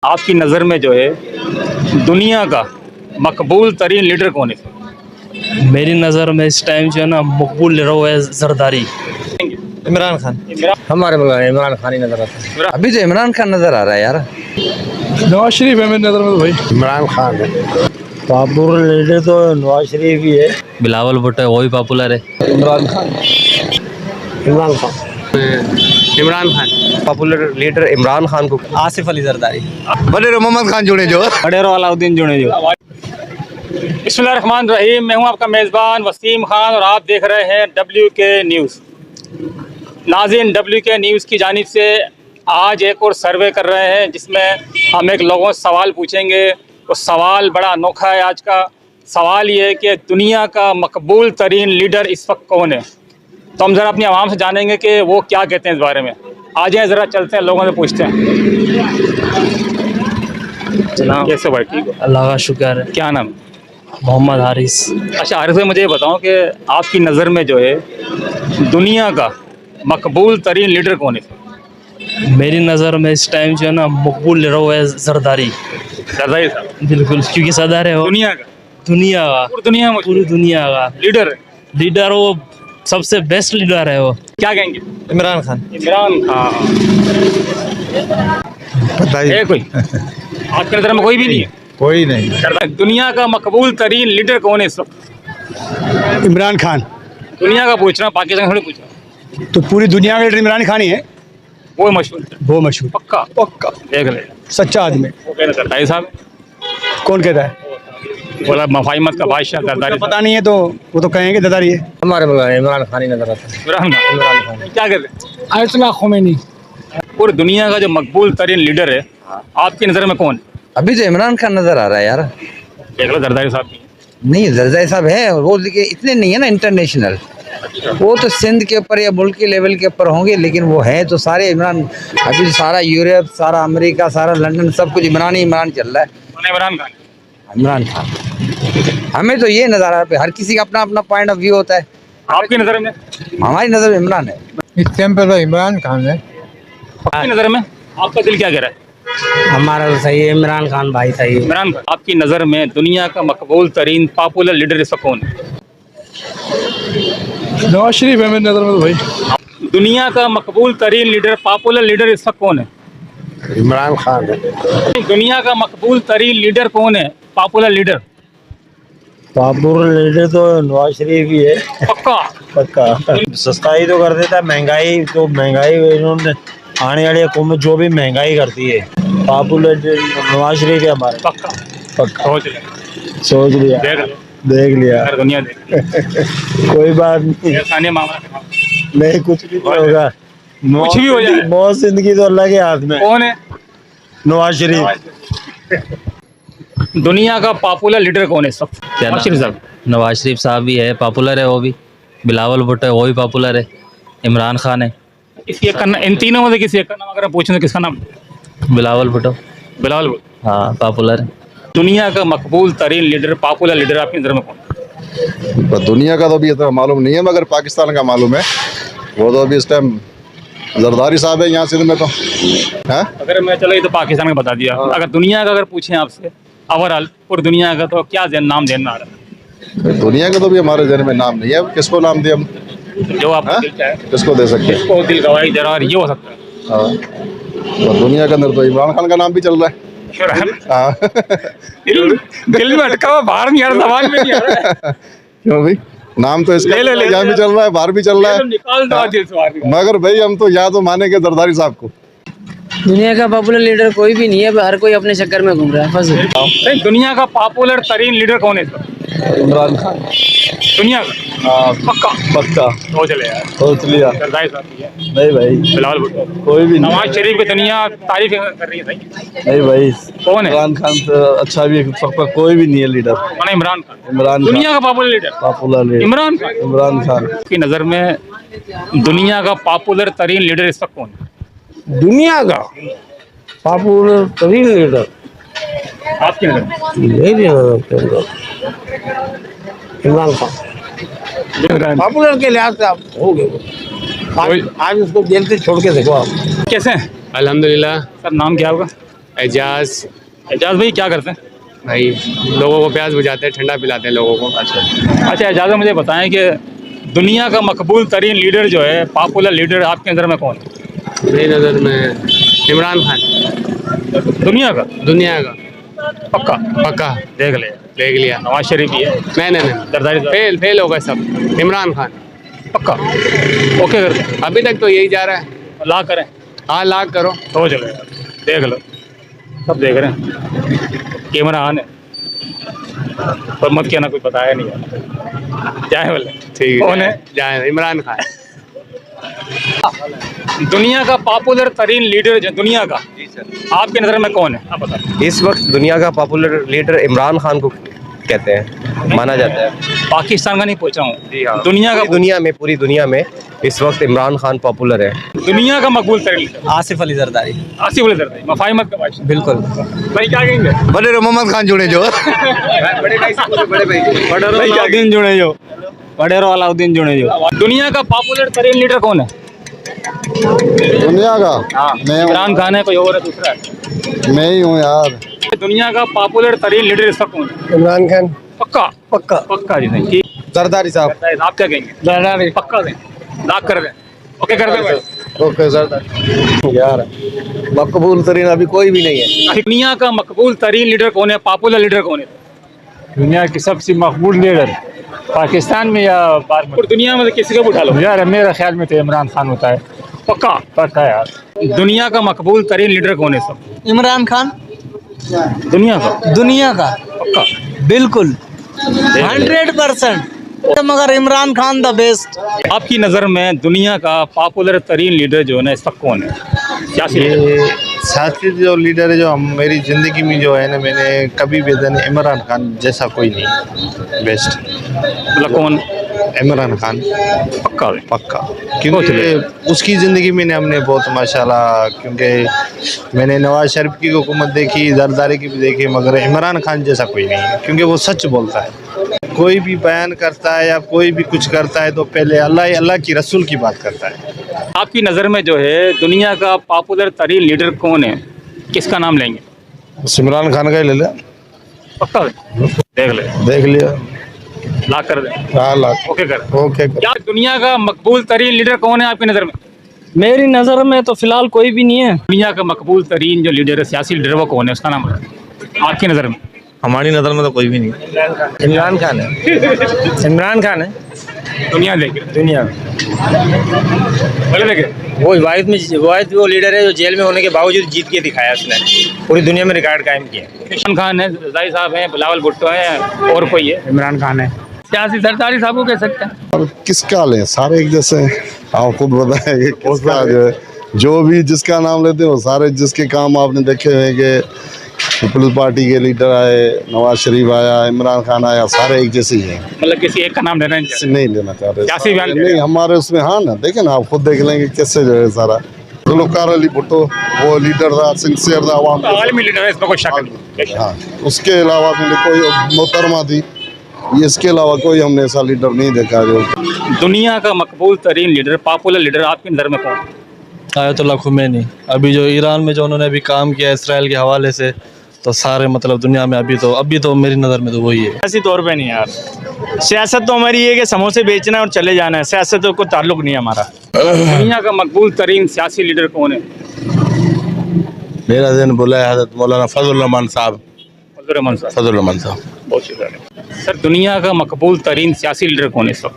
आपकी नज़र में जो है दुनिया का मकबूल तरीन लीडर कौन है? मेरी नज़र में इस टाइम जो है ना मकबूल लीडर वो है जरदारी। इमरान खान। हमारे मुल्क में इमरान खान ही नजर आता है। अभी तो इमरान खान नजर आ रहा है यार। नवाज शरीफ है मेरी नज़र में तो भाई इमरान खान है। पॉपुलर लीडर तो नवाज शरीफ ही है। बिलावल भुट्टो वो भी पॉपुलर है। इमरान खान। इमरान खान। इमरान खान। पॉपुलर लीडर इमरान खान को। आसिफ अली जरदारी। बड़े मोहम्मद खान जुड़े जो खड़ेरो अलाउद्दीन जुड़े जो। बिस्मिल्लाहिर्रहमानिर्रहीम। मैं हूं आपका मेज़बान वसीम खान और आप देख रहे हैं WK न्यूज़। नाज़रीन, WK न्यूज़ की जानिब से आज एक और सर्वे कर रहे हैं जिसमें हम एक लोगों से सवाल पूछेंगे। तो सवाल बड़ा अनोखा है। आज का सवाल ये है कि दुनिया का मकबूल तरीन लीडर इस वक्त कौन है। तो हम ज़रा अपनी आवाम से जानेंगे कि वो क्या कहते हैं इस बारे में। आ जाए ज़रा, चलते हैं, लोगों से पूछते हैं। कैसे भाई? ठीक है, अल्लाह का शुक्र है। क्या नाम? मोहम्मद हारिस। अच्छा हारिस भाई, मुझे ये बताओ कि आपकी नज़र में जो है दुनिया का मकबूल तरीन लीडर कौन है? मेरी नज़र में इस टाइम जो है ना मकबूल लीडर वो है जरदारी। जरदारी साहब? बिल्कुल, क्योंकि सदर है वो दुनिया का, दुनिया का, पूरी दुनिया का लीडर है। लीडर, वो सबसे बेस्ट लीडर है वो। क्या कहेंगे? इमरान खान। इमरान खान। बताइए। कोई आपकी नज़र में कोई भी नहीं है? कोई नहीं। दुनिया का मकबूल तरीन लीडर कौन है इस वक्त? इमरान खान। दुनिया का पूछ रहा हूँ, पाकिस्तान थोड़ी पूछ रहा हूँ। तो पूरी दुनिया का लीडर इमरान खान ही है। वो मशहूर है। वो मशहूर पक्का पक्का देख ले, सच्चा आदमी। वो कहना जरदारी साहब। कौन कहता है? बोला मफाहिमत का बादशाह जरदारी। पता नहीं है तो वो तो कहेंगे ददारी है। हमारे मुल्क में इमरान खान ही नजर आता है। इमरान खान। इमरान खान। क्या कहते हैं? Ayatollah Khomeini. पूरी दुनिया का जो मकबूल तरीन लीडर है आपकी नज़र में कौन? अभी तो इमरान खान नजर आ रहा है यार। देख लो, जरदारी साहब की। नहीं, जरदारी साहब है वो, लेकिन इतने नहीं है ना इंटरनेशनल। वो तो सिंध के ऊपर या मुल्क के लेवल के ऊपर होंगे, लेकिन वो है तो सारे इमरान। अभी तो सारा यूरोप, सारा अमेरिका, सारा लंदन, सब कुछ इमरान ही इमरान चल रहा है। इमरान खान। इमरान खान। हमें तो ये नजर आ रहा है, हर किसी का अपना अपना पॉइंट ऑफ व्यू होता है। आपकी नज़र में? हमारी नजर में इमरान है। इस टाइम पर तो इमरान खान है। आपकी नज़र में आपका दिल क्या कह रहा है? हमारा तो सही है, इमरान खान भाई सही है। इमरान खान। आपकी नज़र में दुनिया का मकबूल तरीन पॉपुलर लीडर इस वक्त कौन है? नवाज शरीफ है मेरी नज़र में तो भाई दुनिया का मकबूल तरीन लीडर पॉपुलर लीडर इस वक्त कौन है? इमरान खान है। दुनिया का मकबूल तरीन लीडर कौन है? Popular leader. पॉपुलर लीडर तो नवाज शरीफ ही है। पक्का? पक्का। सस्ताई तो कर देता है, महंगाई तो महंगाई इन्होंने आने वाली हुकूमत जो भी महंगाई करती है, पॉपुलर नवाज शरीफ है हमारे। पक्का? पक्का। सोच ले, सोच लिया, देख ले, देख लिया। सारी दुनिया देख। कोई बात नहीं, स्थानीय मामला नहीं कुछ भी नहीं होगा। कुछ भी हो जाए, मौत जिंदगी तो अल्लाह के हाथ में। कौन है? नवाज शरीफ। दुनिया का पॉपुलर लीडर कौन है इस वक्त? नवाज शरीफ साहब। नवाज शरीफ साहब भी है, पॉपुलर है वो भी। बिलावल भुट्टो वो भी पॉपुलर है। इमरान खान है। किसी एक का इन तीनों में से किसी एक का नाम अगर पूछें तो किसका नाम? बिलावल भुट्टो। बिलावल। हाँ, पॉपुलर है। दुनिया का मकबूल तरीन लीडर पॉपुलर लीडर आपकी नज़र में कौन है? पर दुनिया का तो अभी इतना मालूम नहीं है, मगर पाकिस्तान का मालूम है। वो तो अभी इस टाइम जरदारी साहब है यहाँ सिंध में तो है। अगर मैं चलो ये तो पाकिस्तान का बता दिया, अगर दुनिया का अगर पूछें आपसे ओवरऑल पूरी दुनिया का, तो क्या नाम देना आ रहा है? दुनिया का तो भी हमारे जहन में नाम नहीं है। किसको नाम दे हम? जो आप किसको दे सकते हैं? किसको दिल गवाही जरा ये हो सकता है। हाँ, तो दुनिया के अंदर तो इमरान खान का नाम भी चल रहा है। हाँ। दिल में अटका हुआ, बाहर नहीं आ रहा, जबान में नहीं आ रहा है। क्यों भाई? नाम तो इसका ले। यहाँ भी चल रहा है, बाहर भी चल रहा है। निकाल दो दिल से बाहर निकाल। मगर भाई हम तो यहाँ तो मानेंगे जरदारी साहब को। दुनिया का पॉपुलर लीडर कोई भी नहीं है, हर कोई अपने चक्कर में घूम रहा है बस। नहीं, दुनिया का पॉपुलर तरीन लीडर कौन है इस वक्त? इमरान खान। दुनिया का? पक्का? पक्का। सोच ले यार, सोच लिया। जरदारी साहब भी है, नहीं भाई, बिलावल भुट्टो, कोई भी नहीं। नवाज शरीफ की दुनिया तारीफ कर रही है। सही नहीं भाई, कौन है? इमरान खान तो अच्छा भी है, कोई भी नहीं है लीडर। माने इमरान खान। इमरान दुनिया का popular leader popular leader Imran Khan. Imran Khan. की नज़र में दुनिया का पॉपुलर तरीन लीडर इस वक्त कौन है? दुनिया का पॉपुलर तरीन लीडर आपकी नज़र में? इमरान खान। पॉपुलर के लिहाज से आप हो गए। आज उसको जेल से छोड़ के देखो आप। कैसे हैं? अल्हम्दुलिल्लाह। सर नाम क्या होगा? एजाज। एजाज भाई क्या करते हैं? भाई लोगों को प्यास बुझाते हैं, ठंडा पिलाते हैं लोगों को। अच्छा एजाज मुझे बताएं कि दुनिया का मकबूल तरीन लीडर जो है, पॉपुलर लीडर आपके नज़र में कौन है? मेरी नज़र में इमरान खान। दुनिया का? दुनिया का पक्का? पक्का। देख लिया नवाज शरीफ भी है, नहीं जरदारी साहब, फेल हो गए सब। इमरान खान पक्का ओके करते हैं, अभी तक तो यही जा रहा है। ला करें, हाँ लाख करो। सोच लो यार, देख लो, सब देख रहे हैं, कैमरा ऑन है, पर मत कहना कोई बताया नहीं यार, जाए बोले ठीक कौन है? जाए इमरान खान। दुनिया का पॉपुलर तरीन लीडर जो दुनिया का आपकी नज़र में कौन है, आप बताओ। इस वक्त दुनिया का पॉपुलर लीडर इमरान खान को कहते हैं, माना जाता है। पाकिस्तान का नहीं पूछा हूँ, जी हाँ, दुनिया का, पूरी दुनिया में इस वक्त इमरान खान पॉपुलर है। दुनिया का मकबूल तरीन लीडर आसिफ अली जरदारी। आसिफ अली जरदारी, मफाहिमत का बादशाह। बिल्कुल। भाई क्या कहेंगे? बड़े मोहम्मद खान जुड़े जो बड़े भाई अलाउद्दीन जुड़े जो, वडेरो अलाउद्दीन जुड़े जो। दुनिया का पॉपुलर तरीन लीडर कौन है? दुनिया का मैं इमरान खान है, कोई और है दूसरा है? मैं ही हूँ यार। दुनिया का पॉपुलर तरीन लीडर इसका कौन है? इमरान खान। पक्का? पक्का जी, नहीं ठीक। जरदारी साहब। आप क्या कहेंगे? जरदारी। पक्का दें, लॉक कर दें, ओके कर दें भाई। Okay sir. यार मकबूल तरीन अभी कोई भी नहीं है। दुनिया का मकबूल तरीन लीडर कौन है, पॉपुलर लीडर कौन है? दुनिया की सबसे मकबूल लीडर पाकिस्तान में या बाहर में? और दुनिया में किसी को भी उठा लो यार मेरे ख्याल में तो इमरान खान होता है। पक्का यार। दुनिया का मकबूल तरीन लीडर कौन है सब? इमरान खान। दुनिया का? दुनिया का पक्का? बिल्कुल 100%। मगर इमरान खान द बेस्ट। आपकी नज़र में दुनिया का पॉपुलर तरीन लीडर जो है ना, इसका कौन है? सियासी लीडर? सियासी जो लीडर है जो मेरी ज़िंदगी में जो है ना, मैंने कभी भी देने इमरान खान जैसा कोई नहीं बेस्ट। मतलब कौन? इमरान खान पक्का पक्का, क्योंकि उसकी ज़िंदगी में हमने बहुत माशाल्लाह, क्योंकि मैंने नवाज शरीफ की हुकूमत देखी, जरदारी की भी देखी, मगर इमरान खान जैसा कोई नहीं, क्योंकि वो सच बोलता है। कोई भी बयान करता है या कोई भी कुछ करता है तो पहले अल्लाह की रसूल की बात करता है। आपकी नज़र में जो है दुनिया का पॉपुलर तरीन लीडर कौन है, किसका नाम लेंगे? इमरान खान का ही ले ले। पक्का? देख लिया। लॉक कर दें, हाँ लाख ओके कर। ओके। क्या दुनिया का मकबूल तरीन लीडर कौन है आपकी नज़र में? मेरी नज़र में तो फिलहाल कोई भी नहीं है। दुनिया का मकबूल तरीन जो लीडर है, सियासी लीडर, वो कौन है, उसका नाम बताओ आपकी नज़र में। हमारी नज़र में तो कोई भी नहीं। इमरान खान है। इमरान खान है। दुनिया देखे, दुनिया बोले देखे, वो वाहिद वो लीडर है जो जेल में होने के बावजूद जीत के दिखाया उसने, पूरी दुनिया में रिकॉर्ड कायम किया। इमरान खान है, जरदारी साहब हैं, बिलावल भुट्टो हैं, और कोई है? इमरान खान है। सियासी जरदारी साहब को कह सकते हैं। अब किसका लें, सारे एक जैसे हैं। आप खुद बताएंगे किसका जो भी जिसका नाम लेते हैं वो सारे जिसके काम आपने देखे हुए कि पीपल्स पार्टी के लीडर आए, नवाज शरीफ आया, इमरान खान आया, सारे एक जैसे ही हैं। मतलब किसी एक का नाम लेना है? नहीं लेना चाह रहे सियासी बयान नहीं हमारे उसमें। हाँ ना, देखे ना, आप खुद देख लेंगे कैसे जो है सारा। जुल्फ़िकार अली भुट्टो वो लीडर था, सिंसियर था, आवाम तो आलमी लीडर है, इसमें कोई शक नहीं। हाँ, उसके अलावा मैंने कोई मोहतरमा थी, इसके अलावा कोई हमने ऐसा लीडर नहीं देखा जो। दुनिया का मकबूल तरीन लीडर, पॉपुलर लीडर आपकी नज़र में कौन? आयतुल्लाह खुमैनी। अभी जो ईरान में जो उन्होंने अभी काम किया इसराइल के हवाले से, तो सारे मतलब दुनिया में अभी तो मेरी नज़र में तो वही है। ऐसी तौर पे नहीं यार, सियासत तो हमारी ये है कि समोसे बेचना है और चले जाना है, सियासत को ताल्लुक नहीं है हमारा। दुनिया का मकबूल तरीन सियासी लीडर कौन है? मेरा दिन बोला है हज़रत मौलाना फजल रहमान साहब। फजल रहमान साहब बहुत शुक्रिया सर। दुनिया का मकबूल तरीन सियासी लीडर कौन है इस वक्त?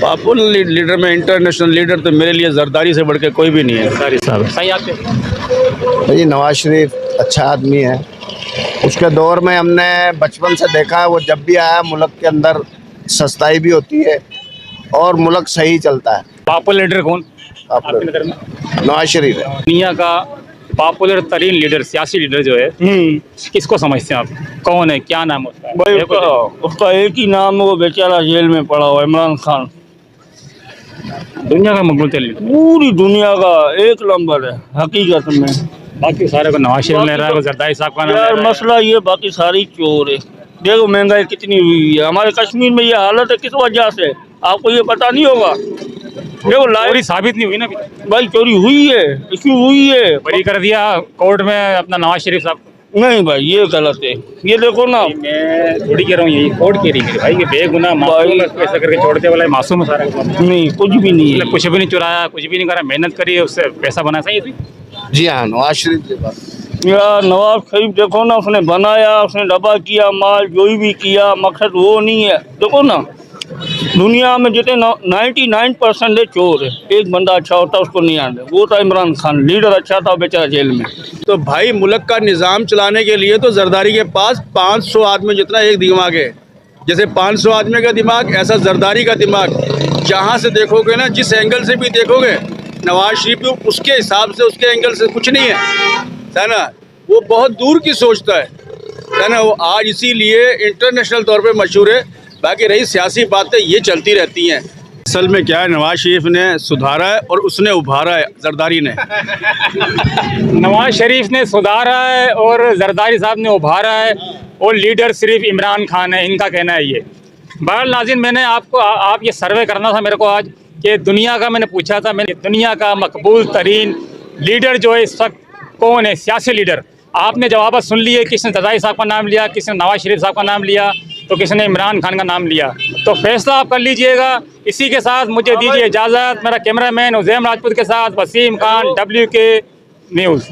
पॉपुलर लीडर में इंटरनेशनल लीडर तो मेरे लिए जरदारी से बढ़ के कोई भी नहीं है। जरदारी साहब सही आपके? भाई नवाज शरीफ अच्छा आदमी है, उसके दौर में हमने बचपन से देखा है, वो जब भी आया मुल्क के अंदर सस्ताई भी होती है और मुल्क सही चलता है। पॉपुलर लीडर कौन आपकी नज़र में? नवाज शरीफ है। दुनिया का पॉपुलर तरीन लीडर, सियासी लीडर जो है, किसको समझते हैं आप, कौन है, क्या नाम उसका? भाई उसका एक ही नाम है, वो बेचारा जेल में पड़ा हुआ इमरान खान। दुनिया का मकबूल तरीन लीडर, पूरी दुनिया का एक नंबर है हकीकत में। बाकी सारे को नवाज शरीफ ले रहा है, जरदारी साहब का नाम यार मसला ये, बाकी सारी चोर है। देखो महंगाई कितनी हुई है, हमारे कश्मीर में ये हालत है किस वजह से, आपको ये पता नहीं होगा। देखो चोरी साबित नहीं हुई ना अभी तक। भाई चोरी हुई है, इसकी हुई है। बरी कर दिया कोर्ट में अपना नवाज शरीफ साहब को। नहीं भाई ये गलत है, ये देखो ना। मैं थोड़ी कह रहा हूँ, यही कोर्ट कह रही है भाई, ये बेगुनाह मासूम है, ऐसा करके छोड़ते वाला है, मासूम है सारा। नहीं कुछ भी नहीं है। उसने कुछ भी नहीं चुराया, कुछ भी नहीं करा, मेहनत करी, उससे पैसा बना। सही है। जी हाँ, नवाज शरीफ के पास यार नवाज शरीफ देखो ना, उसने बनाया, उसने डबा किया माल, जो भी किया, मकसद वो नहीं है। देखो ना दुनिया में जितने 99% चोर है, एक बंदा अच्छा होता उसको नहीं आने, वो था इमरान खान। लीडर अच्छा था, बेचारा जेल में। तो भाई मुल्क का निज़ाम चलाने के लिए तो जरदारी के पास 500 आदमी जितना एक दिमाग है। जैसे 500 आदमी का दिमाग, ऐसा जरदारी का दिमाग। जहाँ से देखोगे ना, जिस एंगल से भी देखोगे नवाज शरीफ उसके हिसाब से, उसके एंगल से कुछ नहीं है ना। वो बहुत दूर की सोचता है ना। वो आज इसीलिए इंटरनेशनल तौर पे मशहूर है। बाकी रही सियासी बातें, ये चलती रहती हैं। असल में क्या है, नवाज शरीफ ने सुधारा है और उसने उभारा है जरदारी ने। नवाज शरीफ ने सुधारा है और जरदारी साहब ने उभारा है, और लीडर सिर्फ इमरान खान है, इनका कहना है ये। बहरहाल नाज़रीन, मैंने आपको आप ये सर्वे करना था मेरे को आज, कि दुनिया का मैंने पूछा था, मैंने दुनिया का मकबूल तरीन लीडर जो है इस वक्त कौन है, सियासी लीडर। आपने जवाब सुन लिए, किसी ने जरदारी साहब का नाम लिया, किसी ने नवाज शरीफ साहब का नाम लिया, तो किसी ने इमरान खान का नाम लिया। तो फैसला आप कर लीजिएगा। इसी के साथ मुझे दीजिए इजाज़त। मेरा कैमरामैन उज़ैम राजपूत के साथ वसीम खान, WK न्यूज़।